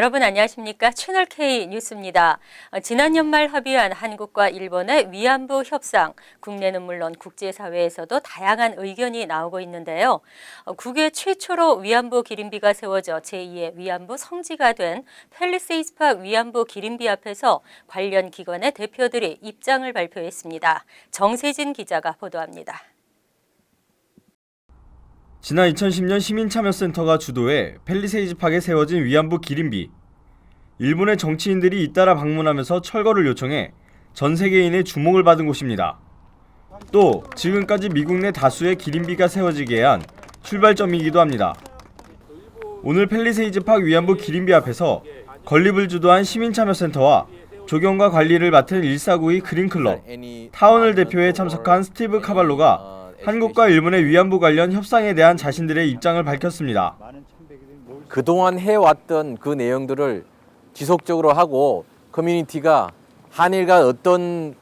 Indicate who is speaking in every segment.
Speaker 1: 여러분 안녕하십니까? 채널 K 뉴스입니다. 지난 연말 합의한 한국과 일본의 위안부 협상, 국내는 물론 국제사회에서도 다양한 의견이 나오고 있는데요. 국외 최초로 위안부 기림비가 세워져 제2의 위안부 성지가 된 팰리세이드파크 위안부 기림비 앞에서 관련 기관의 대표들이 입장을 발표했습니다. 정세진 기자가 보도합니다.
Speaker 2: 지난 2010년 시민참여센터가 주도해 팰리세이드파크에 세워진 위안부 기림비. 일본의 정치인들이 잇따라 방문하면서 철거를 요청해 전 세계인의 주목을 받은 곳입니다. 또 지금까지 미국 내 다수의 기림비가 세워지게 한 출발점이기도 합니다. 오늘 팰리세이드파크 위안부 기림비 앞에서 건립을 주도한 시민참여센터와 조경과 관리를 맡은 149의 그린클럽, 타원을 대표해 참석한 스티브 카발로가 한국과 일본의 위안부 관련 협상에 대한 자신들의 입장을 밝혔습니다.
Speaker 3: 그동안 해왔던 그 내용들을 지속적으로 하고 커뮤니티가 한일과 어떤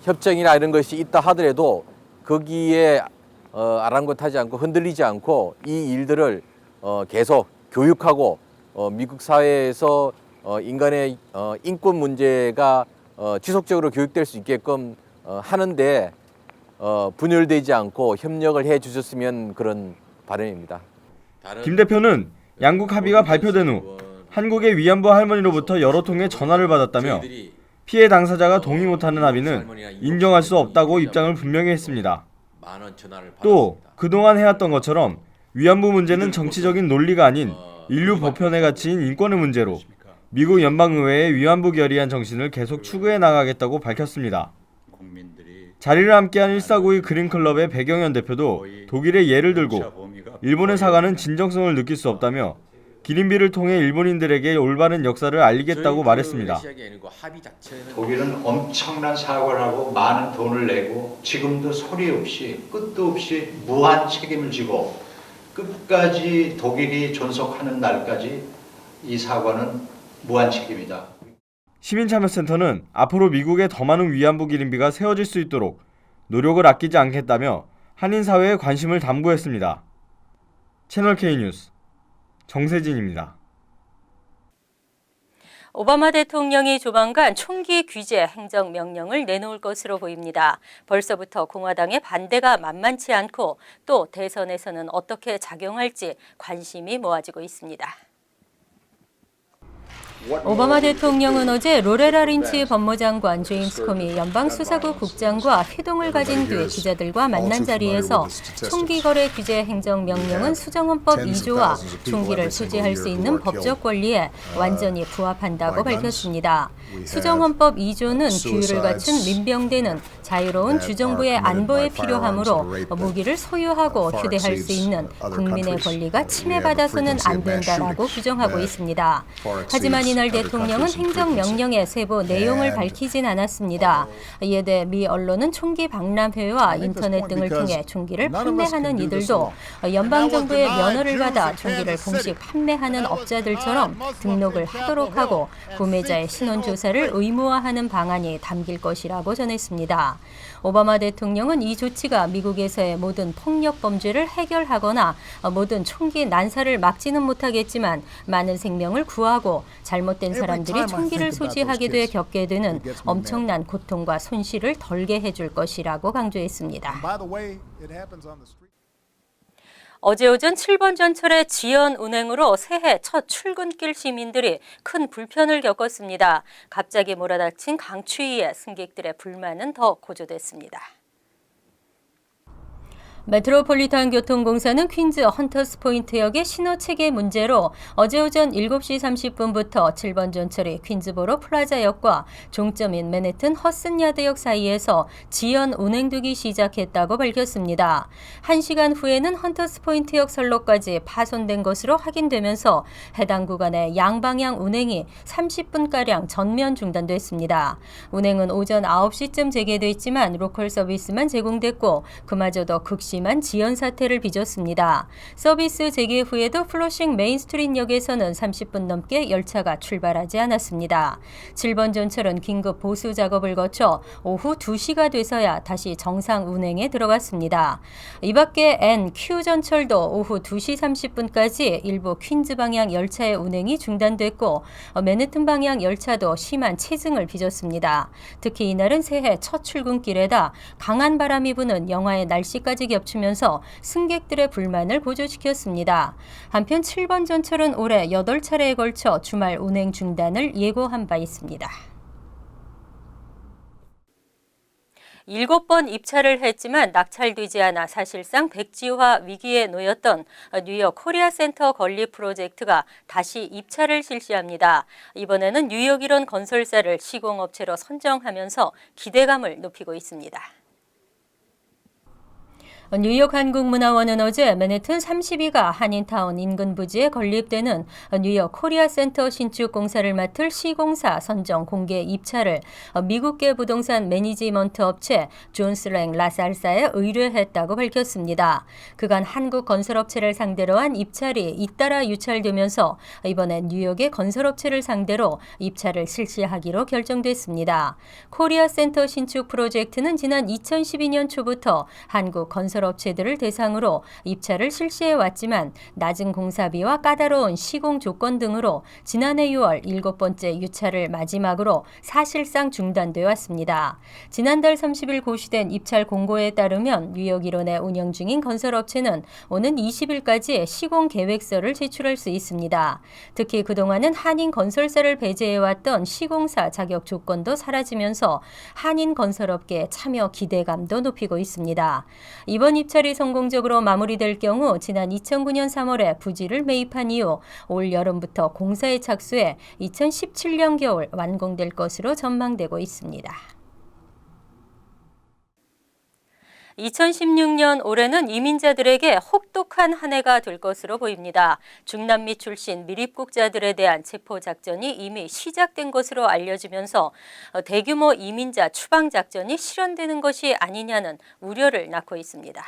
Speaker 3: 협정이나 이런 것이 있다 하더라도 거기에 아랑곳하지 않고 흔들리지 않고 이 일들을 계속 교육하고 미국 사회에서 인간의 인권 문제가 지속적으로 교육될 수 있게끔 하는데 분열되지 않고 협력을 해 주셨으면 그런 바람입니다.
Speaker 2: 김 대표는 양국 합의가 발표된 후 한국의 위안부 할머니로부터 여러 통의 전화를 받았다며 피해 당사자가 동의 못하는 합의는 인정할 수 없다고 입장을 분명히 했습니다. 또 그동안 해왔던 것처럼 위안부 문제는 정치적인 논리가 아닌 인류 보편에 갇힌 인권의 문제로 미국 연방의회의 위안부 결의안 정신을 계속 추구해 나가겠다고 밝혔습니다. 자리를 함께한 149의 그린클럽의 배경현 대표도 독일의 예를 들고 일본의 사과는 진정성을 느낄 수 없다며 기림비를 통해 일본인들에게 올바른 역사를 알리겠다고 말했습니다.
Speaker 4: 독일은 엄청난 사과를 하고 많은 돈을 내고 지금도 소리 없이 끝도 없이 무한 책임을 지고 끝까지 독일이 존속하는 날까지 이 사과는 무한 책임이다.
Speaker 2: 시민참여센터는 앞으로 미국에 더 많은 위안부 기림비가 세워질 수 있도록 노력을 아끼지 않겠다며 한인 사회에 관심을 당부했습니다. 채널 K 뉴스 정세진입니다.
Speaker 1: 오바마 대통령이 조만간 총기 규제 행정명령을 내놓을 것으로 보입니다. 벌써부터 공화당의 반대가 만만치 않고 또 대선에서는 어떻게 작용할지 관심이 모아지고 있습니다. 오바마 대통령은 어제 로레라 린치 법무장관, 제임스 코미 연방수사국 국장과 회동을 가진 뒤 기자들과 만난 자리에서 총기 거래 규제 행정명령은 수정헌법 2조와 총기를 소지할 수 있는 법적 권리에 완전히 부합한다고 밝혔습니다. 수정헌법 2조는 규율을 갖춘 민병대는 자유로운 주정부의 안보에 필요하므로 무기를 소유하고 휴대할 수 있는 국민의 권리가 침해받아서는 안 된다라고 규정하고 있습니다. 하지만 이날 대통령은 행정명령의 세부 내용을 밝히진 않았습니다. 이에 대해 미 언론은 총기 박람회와 인터넷 등을 통해 총기를 판매하는 이들도 연방정부의 면허를 받아 총기를 공식 판매하는 업자들처럼 등록을 하도록 하고 구매자의 신원조사를 의무화하는 방안이 담길 것이라고 전했습니다. 오바마 대통령은 이 조치가 미국에서의 모든 폭력 범죄를 해결하거나 모든 총기 난사를 막지는 못하겠지만 많은 생명을 구하고 잘못된 사람들이 총기를 소지하게 돼 겪게 되는 엄청난 고통과 손실을 덜게 해줄 것이라고 강조했습니다. 어제 오전 7번 전철의 지연 운행으로 새해 첫 출근길 시민들이 큰 불편을 겪었습니다. 갑자기 몰아닥친 강추위에 승객들의 불만은 더 고조됐습니다. 메트로폴리탄 교통공사는 퀸즈 헌터스 포인트역의 신호체계 문제로 어제 오전 7시 30분부터 7번 전철이 퀸즈보로 플라자역과 종점인 맨해튼 허슨야드역 사이에서 지연 운행되기 시작했다고 밝혔습니다. 1시간 후에는 헌터스 포인트역 선로까지 파손된 것으로 확인되면서 해당 구간의 양방향 운행이 30분가량 전면 중단됐습니다. 운행은 오전 9시쯤 재개됐지만 로컬 서비스만 제공됐고 그마저도 극심 심한 지연 사태를 빚었습니다. 서비스 재개 후에도 플러싱 메인스트리트역에서는 30분 넘게 열차가 출발하지 않았습니다. 7번 전철은 긴급 보수 작업을 거쳐 오후 2시가 돼서야 다시 정상 운행에 들어갔습니다. 이 밖에 N, Q 전철도 오후 2시 30분까지 일부 퀸즈 방향 열차의 운행이 중단됐고 맨해튼 방향 열차도 심한 체증을 빚었습니다. 특히 이날은 새해 첫 출근길에다 강한 바람이 부는 영하의 날씨까지 겹치면서 승객들의 불만을 고조시켰습니다. 한편 7번 전철은 올해 8차례에 걸쳐 주말 운행 중단을 예고한 바 있습니다. 7번 입찰을 했지만 낙찰되지 않아 사실상 백지화 위기에 놓였던 뉴욕 코리아 센터 건립 프로젝트가 다시 입찰을 실시합니다. 이번에는 뉴욕 일원 건설사를 시공업체로 선정하면서 기대감을 높이고 있습니다. 뉴욕 한국문화원은 어제 맨해튼 32가 한인타운 인근 부지에 건립되는 뉴욕 코리아 센터 신축 공사를 맡을 시공사 선정 공개 입찰을 미국계 부동산 매니지먼트 업체 존스랭 라살사에 의뢰했다고 밝혔습니다. 그간 한국 건설업체를 상대로 한 입찰이 잇따라 유찰되면서 이번엔 뉴욕의 건설업체를 상대로 입찰을 실시하기로 결정됐습니다. 코리아 센터 신축 프로젝트는 지난 2012년 초부터 한국 건설업체들을 대상으로 입찰을 실시해 왔지만 낮은 공사비와 까다로운 시공 조건 등으로 지난해 6월 7번째 유찰을 마지막으로 사실상 중단돼 왔습니다. 지난달 30일 고시된 입찰 공고에 따르면 뉴욕 일원에 운영 중인 건설업체는 오는 20일까지 시공 계획서를 제출할 수 있습니다. 특히 그동안은 한인 건설사를 배제해왔던 시공사 자격 조건도 사라지면서 한인 건설업계의 참여 기대감도 높이고 있습니다. 이번 입찰이 성공적으로 마무리될 경우 지난 2009년 3월에 부지를 매입한 이후 올 여름부터 공사에 착수해 2017년 겨울 완공될 것으로 전망되고 있습니다. 2016년 올해는 이민자들에게 혹독한 한 해가 될 것으로 보입니다. 중남미 출신 미립국자들에 대한 체포작전이 이미 시작된 것으로 알려지면서 대규모 이민자 추방작전이 실현되는 것이 아니냐는 우려를 낳고 있습니다.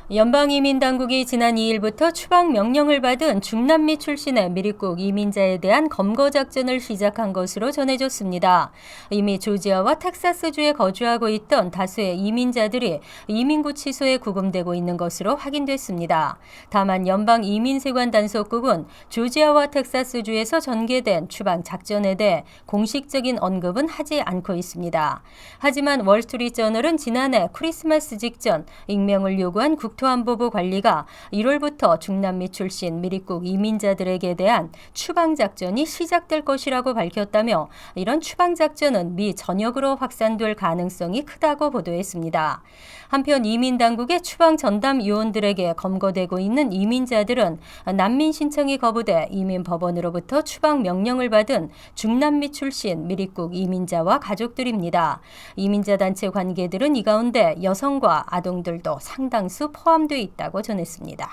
Speaker 1: 연방이민당국이 지난 2일부터 추방 명령을 받은 중남미 출신의 미립국 이민자에 대한 검거작전을 시작한 것으로 전해졌습니다. 이미 조지아와 텍사스주에 거주하고 있던 다수의 이민자들이 이민구 취소에 구금되고 있는 것으로 확인됐습니다. 다만 연방이민세관 단속국은 조지아와 텍사스주에서 전개된 추방작전에 대해 공식적인 언급은 하지 않고 있습니다. 하지만 월스트리트저널은 지난해 크리스마스 직전 익명을 요구한 국토안보부 관리가 1월부터 중남미 출신 미립국 이민자들에게 대한 추방작전이 시작될 것이라고 밝혔다며 이런 추방작전은 미 전역으로 확산될 가능성이 크다고 보도했습니다. 한편 이민당국의 추방 전담 요원들에게 검거되고 있는 이민자들은 난민 신청이 거부돼 이민법원으로부터 추방 명령을 받은 중남미 출신 미립국 이민자와 가족들입니다. 이민자 단체 관계들은 이 가운데 여성과 아동들도 상당수 포함되어 있다고 전했습니다.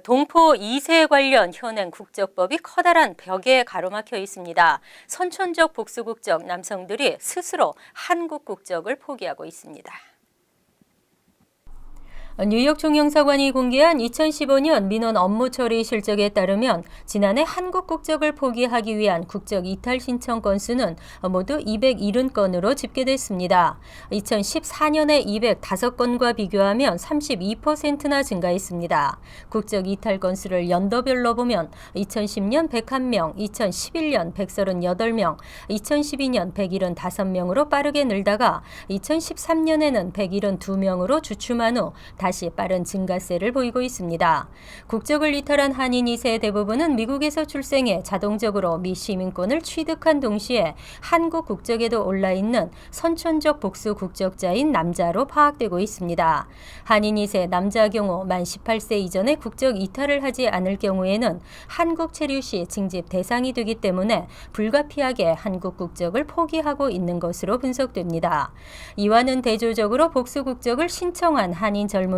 Speaker 1: 동포 2세 관련 현행 국적법이 커다란 벽에 가로막혀 있습니다. 선천적 복수국적 남성들이 스스로 한국 국적을 포기하고 있습니다. 뉴욕 총영사관이 공개한 2015년 민원 업무 처리 실적에 따르면 지난해 한국 국적을 포기하기 위한 국적 이탈 신청 건수는 모두 270건으로 집계됐습니다. 2014년에 205건과 비교하면 32%나 증가했습니다. 국적 이탈 건수를 연도별로 보면 2010년 101명, 2011년 138명, 2012년 175명으로 빠르게 늘다가 2013년에는 172명으로 주춤한 후 다시 빠른 증가세를 보이고 있습니다. 국적을 이탈한 한인 2세 대부분은 미국에서 출생해 자동적으로 미 시민권을 취득한 동시에 한국 국적에도 올라있는 선천적 복수 국적자인 남자로 파악되고 있습니다. 한인 2세 남자 경우 만 18세 이전에 국적 이탈을 하지 않을 경우에는 한국 체류 시 징집 대상이 되기 때문에 불가피하게 한국 국적을 포기하고 있는 것으로 분석됩니다. 이와는 대조적으로 복수 국적을 신청한 한인 젊은이는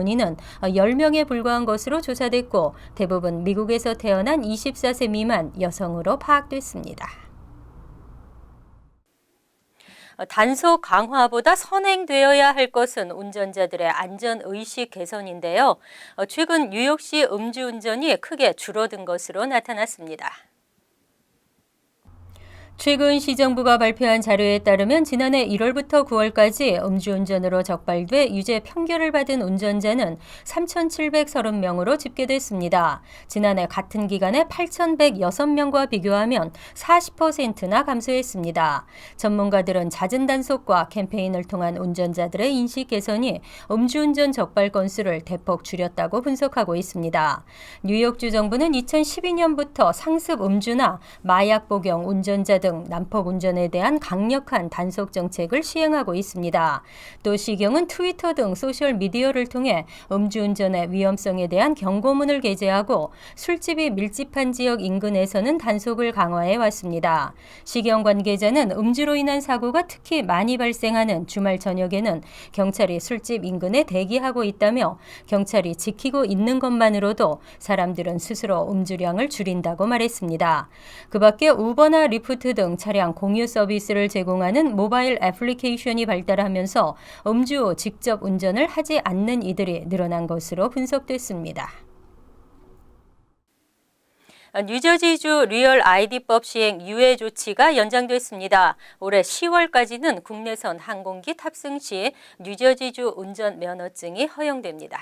Speaker 1: 10명에 불과한 것으로 조사됐고 대부분 미국에서 태어난 24세 미만 여성으로 파악됐습니다. 단속 강화보다 선행되어야 할 것은 운전자들의 안전의식 개선인데요. 최근 뉴욕시 음주운전이 크게 줄어든 것으로 나타났습니다. 최근 시정부가 발표한 자료에 따르면 지난해 1월부터 9월까지 음주운전으로 적발돼 유죄 판결을 받은 운전자는 3,730명으로 집계됐습니다. 지난해 같은 기간에 8,106명과 비교하면 40%나 감소했습니다. 전문가들은 잦은 단속과 캠페인을 통한 운전자들의 인식 개선이 음주운전 적발 건수를 대폭 줄였다고 분석하고 있습니다. 뉴욕주 정부는 2012년부터 상습 음주나 마약 복용 운전자 등 난폭 운전에 대한 강력한 단속 정책을 시행하고 있습니다. 또 시경은 트위터 등 소셜 미디어를 통해 음주운전의 위험성에 대한 경고문을 게재하고 술집이 밀집한 지역 인근에서는 단속을 강화해 왔습니다. 시경 관계자는 음주로 인한 사고가 특히 많이 발생하는 주말 저녁에는 경찰이 술집 인근에 대기하고 있다며 경찰이 지키고 있는 것만으로도 사람들은 스스로 음주량을 줄인다고 말했습니다. 그 밖에 우버나 리프트 등 차량 공유 서비스를 제공하는 모바일 애플리케이션이 발달하면서 음주 후 직접 운전을 하지 않는 이들이 늘어난 것으로 분석됐습니다. 뉴저지주 리얼 아이디법 시행 유예 조치가 연장됐습니다. 올해 10월까지는 국내선 항공기 탑승 시 뉴저지주 운전 면허증이 허용됩니다.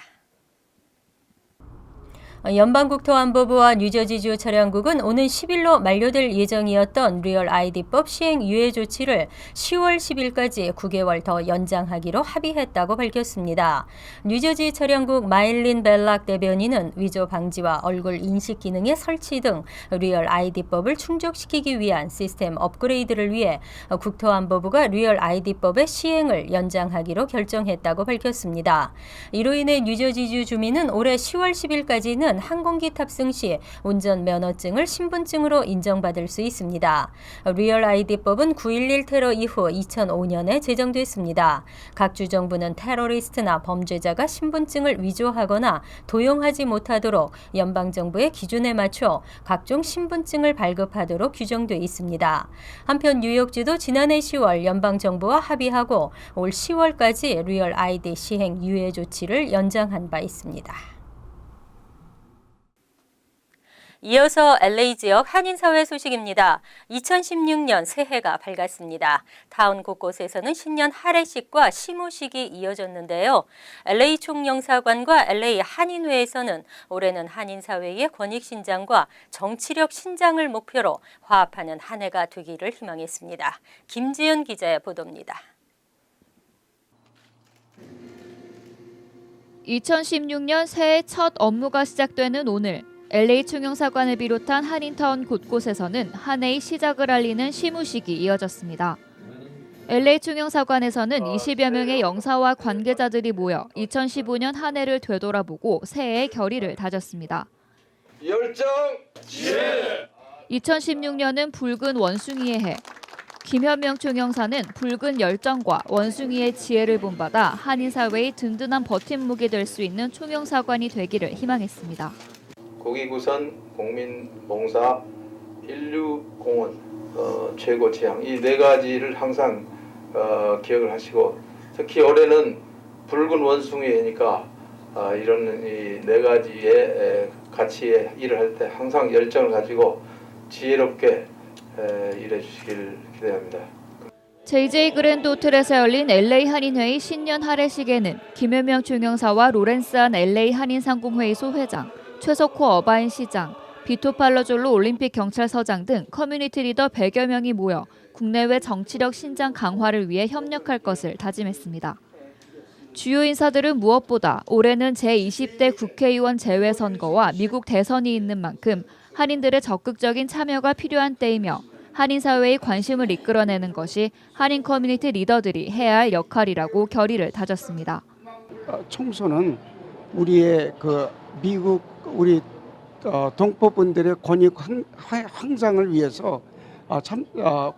Speaker 1: 연방국토안보부와 뉴저지주 차량국은 오는 10일로 만료될 예정이었던 리얼 아이디법 시행 유예 조치를 10월 10일까지 9개월 더 연장하기로 합의했다고 밝혔습니다. 뉴저지 차량국 마일린 벨락 대변인은 위조 방지와 얼굴 인식 기능의 설치 등 리얼 아이디법을 충족시키기 위한 시스템 업그레이드를 위해 국토안보부가 리얼 아이디법의 시행을 연장하기로 결정했다고 밝혔습니다. 이로 인해 뉴저지주 주민은 올해 10월 10일까지는 항공기 탑승 시 운전 면허증을 신분증으로 인정받을 수 있습니다. 리얼 아이디법은 9.11 테러 이후 2005년에 제정됐습니다. 각 주 정부는 테러리스트나 범죄자가 신분증을 위조하거나 도용하지 못하도록 연방정부의 기준에 맞춰 각종 신분증을 발급하도록 규정돼 있습니다. 한편 뉴욕주도 지난해 10월 연방정부와 합의하고 올 10월까지 리얼 아이디 시행 유예 조치를 연장한 바 있습니다. 이어서 LA 지역 한인사회 소식입니다. 2016년 새해가 밝았습니다. 타운 곳곳에서는 신년 할애식과 시무식이 이어졌는데요. LA 총영사관과 LA 한인회에서는 올해는 한인사회의 권익신장과 정치력 신장을 목표로 화합하는 한 해가 되기를 희망했습니다. 김지연 기자의 보도입니다.
Speaker 5: 2016년 새해 첫 업무가 시작되는 오늘 LA 총영사관을 비롯한 한인타운 곳곳에서는 한 해의 시작을 알리는 시무식이 이어졌습니다. LA 총영사관에서는 20여 명의 영사와 관계자들이 모여 2015년 한 해를 되돌아보고 새해의 결의를 다졌습니다.
Speaker 6: 열정 지혜!
Speaker 5: 2016년은 붉은 원숭이의 해. 김현명 총영사는 붉은 열정과 원숭이의 지혜를 본받아 한인사회의 든든한 버팀목이 될 수 있는 총영사관이 되기를 희망했습니다.
Speaker 6: 고기구선, 국민봉사, 인류공헌, 최고 지향 이 네 가지를 항상 기억을 하시고 특히 올해는 붉은 원숭이니까 이런 이 네 가지의 가치에 일을 할 때 항상 열정을 가지고 지혜롭게 일해 주시길 기대합니다.
Speaker 5: JJ 그랜드 호텔에서 열린 LA 한인회의 신년 할애식에는 김현명 총영사와 로렌스한 LA 한인상공회의소 회장, 최석호 어바인 시장, 비토 팔러졸로 올림픽 경찰서장 등 커뮤니티 리더 100여 명이 모여 국내외 정치력 신장 강화를 위해 협력할 것을 다짐했습니다. 주요 인사들은 무엇보다 올해는 제20대 국회의원 재외선거와 미국 대선이 있는 만큼 한인들의 적극적인 참여가 필요한 때이며 한인사회의 관심을 이끌어내는 것이 한인 커뮤니티 리더들이 해야 할 역할이라고 결의를 다졌습니다.
Speaker 7: 총선은 우리의 미국 우리 동포분들의 권익 향상을 위해서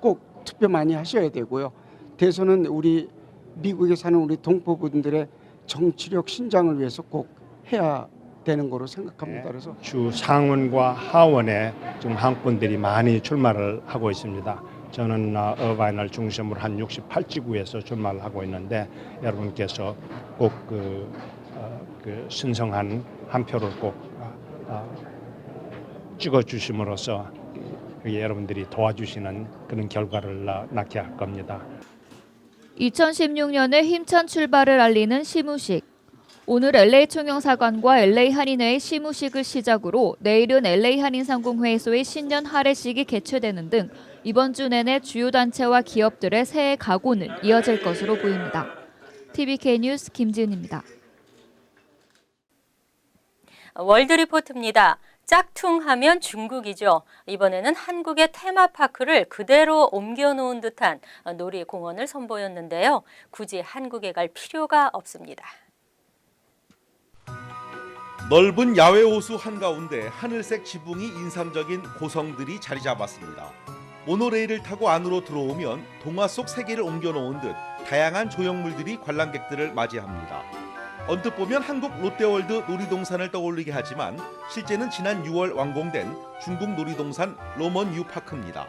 Speaker 7: 꼭 투표 많이 하셔야 되고요. 대선은 우리 미국에 사는 우리 동포분들의 정치력 신장을 위해서 꼭 해야 되는 거로 생각합니다. 그래서
Speaker 8: 주 상원과 하원에 지금 한국분들이 많이 출마를 하고 있습니다. 저는 어바인을 중심으로 한 68지구에서 준마를 하고 있는데 여러분께서 꼭 그 신성한 한 표를 꼭 찍어주심으로써 여러분들이 도와주시는 그런 결과를 낳게 할 겁니다.
Speaker 5: 2016년에 힘찬 출발을 알리는 시무식. 오늘 LA 총영사관과 LA 한인회의 시무식을 시작으로 내일은 LA 한인상공회의소의 신년 할애식이 개최되는 등 이번 주 내내 주요 단체와 기업들의 새해 각오는 이어질 것으로 보입니다. TVK 뉴스 김지은입니다.
Speaker 1: 월드리포트입니다. 짝퉁하면 중국이죠. 이번에는 한국의 테마파크를 그대로 옮겨놓은 듯한 놀이공원을 선보였는데요. 굳이 한국에 갈 필요가 없습니다.
Speaker 9: 넓은 야외 호수 한가운데 하늘색 지붕이 인상적인 고성들이 자리 잡았습니다. 모노레일을 타고 안으로 들어오면 동화 속 세계를 옮겨놓은 듯 다양한 조형물들이 관람객들을 맞이합니다. 언뜻 보면 한국 롯데월드 놀이동산을 떠올리게 하지만 실제는 지난 6월 완공된 중국 놀이동산 로먼유 파크입니다.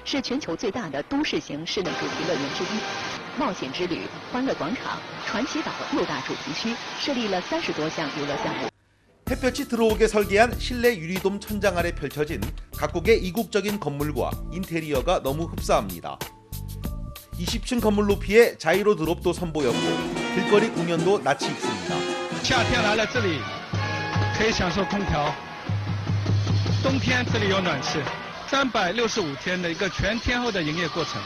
Speaker 10: 是全球最大的都市型室内主题乐园之一，冒险之旅、欢乐广场、传奇岛6大主题区设立了30多项游乐项目。
Speaker 9: 햇볕이 들어오게 설계한 실내 유리돔 천장 아래 펼쳐진 각국의 이국적인 건물과 인테리어가 너무 흡사합니다. 20층 건물 높이의 자이로 드롭도 선보였고 길거리 공연도 낯이 익습니다.
Speaker 11: 夏天来了这里可以享受空调，冬天这里有暖气，365天的一个全天候的营业过程。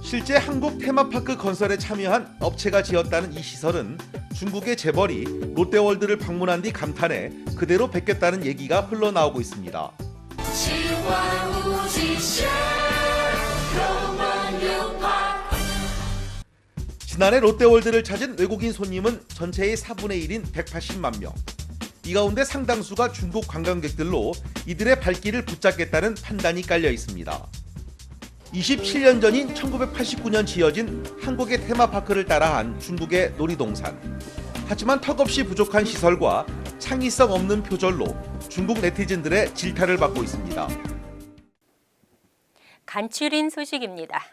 Speaker 9: 실제 한국 테마파크 건설에 참여한 업체가 지었다는 이 시설은 중국의 재벌이 롯데월드를 방문한 뒤 감탄해 그대로 베꼈다는 얘기가 흘러나오고 있습니다. 지난해 롯데월드를 찾은 외국인 손님은 전체의 4분의 1인 180만 명. 이 가운데 상당수가 중국 관광객들로 이들의 발길을 붙잡겠다는 판단이 깔려 있습니다. 27년 전인 1989년 지어진 한국의 테마파크를 따라한 중국의 놀이동산. 하지만 턱없이 부족한 시설과 창의성 없는 표절로 중국 네티즌들의 질타를 받고 있습니다.
Speaker 1: 간추린 소식입니다.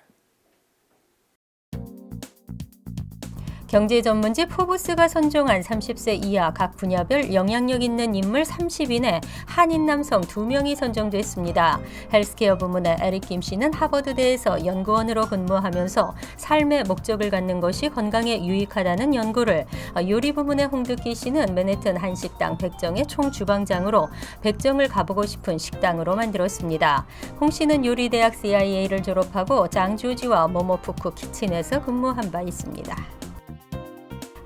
Speaker 1: 경제 전문지 포브스가 선정한 30세 이하 각 분야별 영향력 있는 인물 30인에 한인 남성 2명이 선정됐습니다. 헬스케어 부문의 에릭 김 씨는 하버드대에서 연구원으로 근무하면서 삶의 목적을 갖는 것이 건강에 유익하다는 연구를, 요리 부문의 홍득기 씨는 맨해튼 한식당 백정의 총주방장으로 백정을 가보고 싶은 식당으로 만들었습니다. 홍 씨는 요리대학 CIA를 졸업하고 장조지와 모모푸쿠 키친에서 근무한 바 있습니다.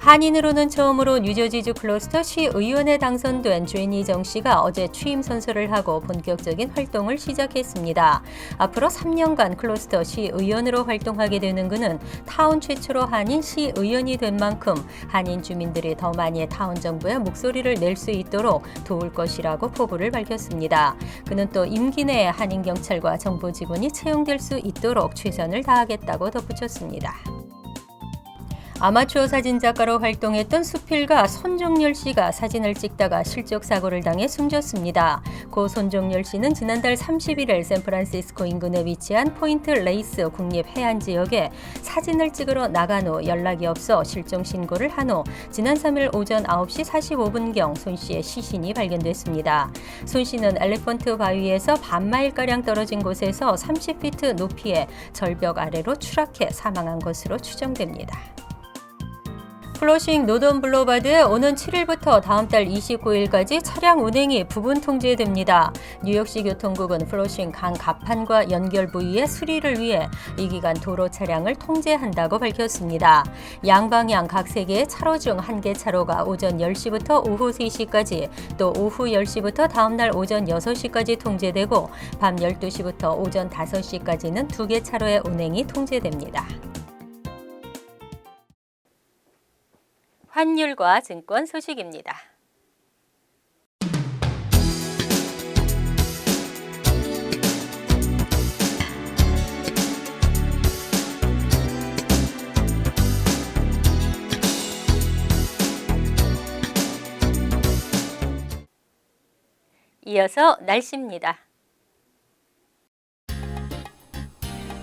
Speaker 1: 한인으로는 처음으로 뉴저지주 클러스터 시의원에 당선된 죄니 정 씨가 어제 취임 선서를 하고 본격적인 활동을 시작했습니다. 앞으로 3년간 클러스터 시의원으로 활동하게 되는 그는 타운 최초로 한인 시의원이 된 만큼 한인 주민들이 더 많이 타운 정부의 목소리를 낼 수 있도록 도울 것이라고 포부를 밝혔습니다. 그는 또 임기 내에 한인 경찰과 정부 직원이 채용될 수 있도록 최선을 다하겠다고 덧붙였습니다. 아마추어 사진작가로 활동했던 수필가 손종열 씨가 사진을 찍다가 실족 사고를 당해 숨졌습니다. 고 손종열 씨는 지난달 31일 샌프란시스코 인근에 위치한 포인트 레이스 국립해안지역에 사진을 찍으러 나간 후 연락이 없어 실종 신고를 한 후 지난 3일 오전 9시 45분경 손 씨의 시신이 발견됐습니다. 손 씨는 엘리펀트 바위에서 반마일가량 떨어진 곳에서 30피트 높이의 절벽 아래로 추락해 사망한 것으로 추정됩니다. 플러싱 노던 블루바드에 오는 7일부터 다음 달 29일까지 차량 운행이 부분 통제됩니다. 뉴욕시 교통국은 플러싱 강 갑판과 연결 부위의 수리를 위해 이 기간 도로 차량을 통제한다고 밝혔습니다. 양방향 각 3개의 차로 중 1개 차로가 오전 10시부터 오후 3시까지, 또 오후 10시부터 다음 날 오전 6시까지 통제되고 밤 12시부터 오전 5시까지는 2개 차로의 운행이 통제됩니다. 환율과 증권 소식입니다. 이어서 날씨입니다.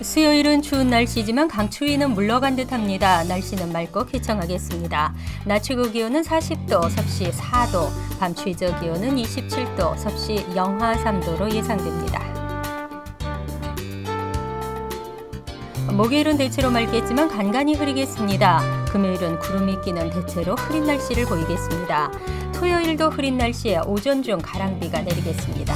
Speaker 1: 수요일은 추운 날씨지만 강추위는 물러간 듯합니다. 날씨는 맑고 쾌청하겠습니다. 낮 최고 기온은 40도, 섭씨 4도, 밤 최저 기온은 27도, 섭씨 영하 3도로 예상됩니다. 목요일은 대체로 맑겠지만 간간히 흐리겠습니다. 금요일은 구름이 끼는 대체로 흐린 날씨를 보이겠습니다. 토요일도 흐린 날씨에 오전 중 가랑비가 내리겠습니다.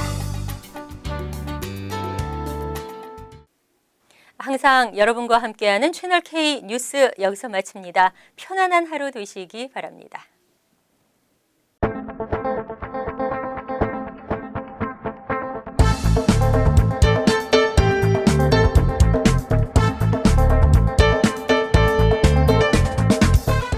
Speaker 1: 항상 여러분과 함께하는 채널 K 뉴스 여기서 마칩니다. 편안한 하루 되시기 바랍니다.